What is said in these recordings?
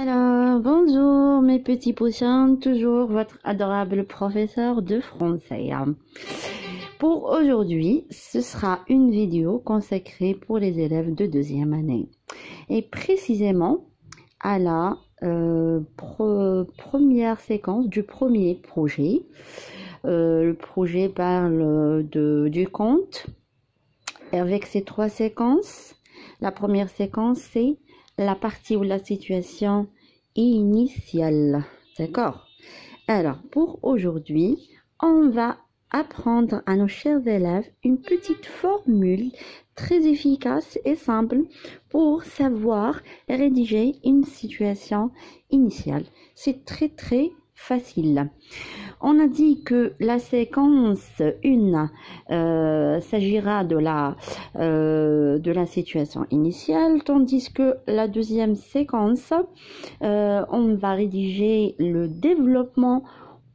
Alors, bonjour mes petits poussins, toujours votre adorable professeur de français. Pour aujourd'hui, ce sera une vidéo consacrée pour les élèves de deuxième année et précisément à la première séquence du premier projet. Le projet parle du conte avec ces trois séquences. La première séquence, c'est la partie ou la situation initiale. D'accord? Alors, pour aujourd'hui, on va apprendre à nos chers élèves une petite formule très efficace et simple pour savoir rédiger une situation initiale. C'est très facile. On a dit que la séquence 1 s'agira de la situation initiale, tandis que la deuxième séquence, on va rédiger le développement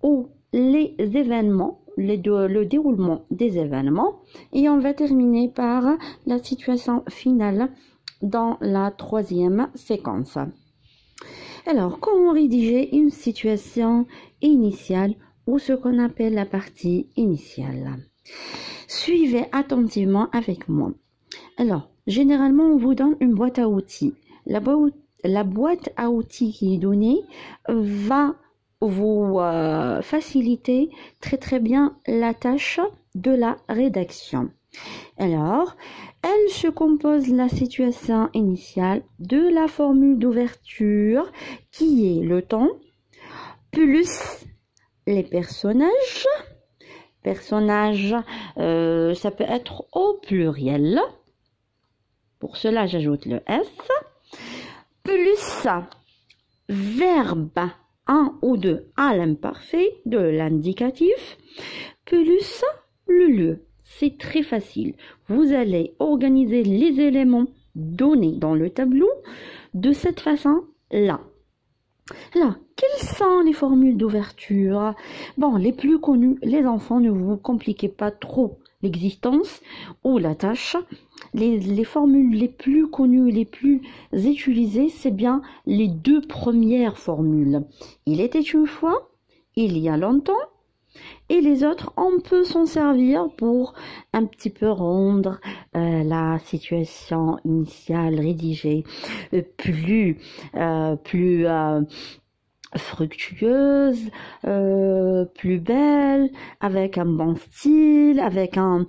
ou les événements, le déroulement des événements, et on va terminer par la situation finale dans la troisième séquence. Alors, comment rédiger une situation initiale ou ce qu'on appelle la partie initiale? Suivez attentivement avec moi. Alors, généralement, on vous donne une boîte à outils. La boîte à outils qui est donnée va vous faciliter très bien la tâche de la rédaction. Alors, elle se compose la situation initiale de la formule d'ouverture qui est le temps plus les personnages. Personnages, ça peut être au pluriel. Pour cela, j'ajoute le S. Plus verbe 1 ou 2 à l'imparfait de l'indicatif. Plus le lieu. C'est très facile. Vous allez organiser les éléments donnés dans le tableau de cette façon-là. Alors, quelles sont les formules d'ouverture? Bon, les plus connues, les enfants, ne vous compliquez pas trop l'existence ou la tâche. Les formules les plus connues, les plus utilisées, c'est bien les deux premières formules. Il était une fois, il y a longtemps. Et les autres, on peut s'en servir pour un petit peu rendre la situation initiale rédigée plus fructueuse, plus belle, avec un bon style, avec un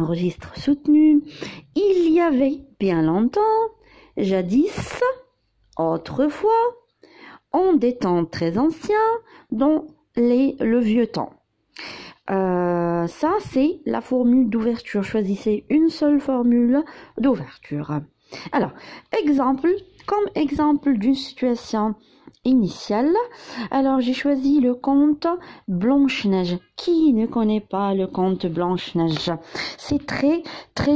registre soutenu. Il y avait bien longtemps, jadis, autrefois, en des temps très anciens, dont le vieux temps. Ça, c'est la formule d'ouverture. Choisissez une seule formule d'ouverture. Alors, comme exemple d'une situation initiale, alors j'ai choisi le conte Blanche-Neige. Qui ne connaît pas le conte Blanche-Neige? C'est très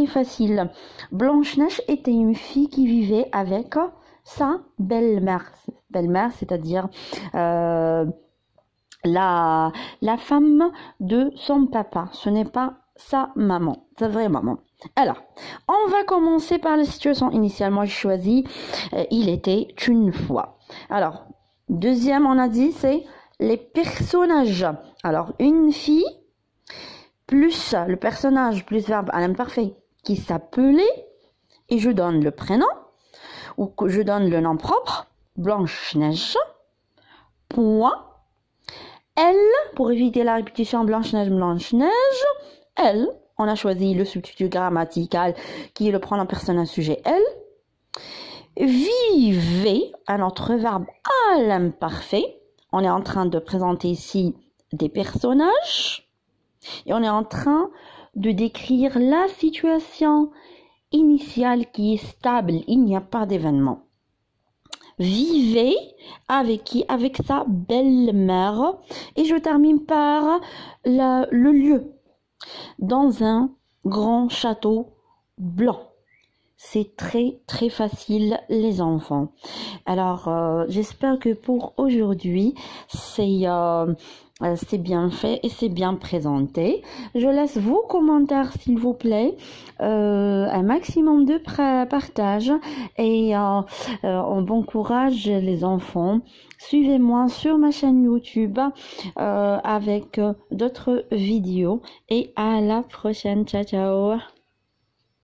facile. Blanche-Neige était une fille qui vivait avec sa belle-mère. Belle-mère, c'est-à-dire la femme de son papa. Ce n'est pas sa maman, sa vraie maman. Alors, on va commencer par la situation initiale. Moi, j'ai choisi il était une fois. Alors, deuxième, on a dit, c'est les personnages. Alors, une fille plus le personnage plus verbe à l'imparfait qui s'appelait, et je donne le prénom ou que je donne le nom propre, Blanche-Neige, point. Elle, pour éviter la répétition Blanche-Neige, Blanche-Neige, elle, on a choisi le substitut grammatical qui est le pronom personnel sujet elle. Vivait, un autre verbe à l'imparfait. On est en train de présenter ici des personnages et on est en train de décrire la situation initiale qui est stable, il n'y a pas d'événement. Vivait avec qui? Avec sa belle-mère. Et je termine par le lieu. Dans un grand château blanc. c'est très facile les enfants. Alors j'espère que pour aujourd'hui c'est bien fait et c'est bien présenté. Je laisse vos commentaires s'il vous plaît, un maximum de partage et en bon courage les enfants. Suivez-moi sur ma chaîne YouTube avec d'autres vidéos et à la prochaine. Ciao ciao.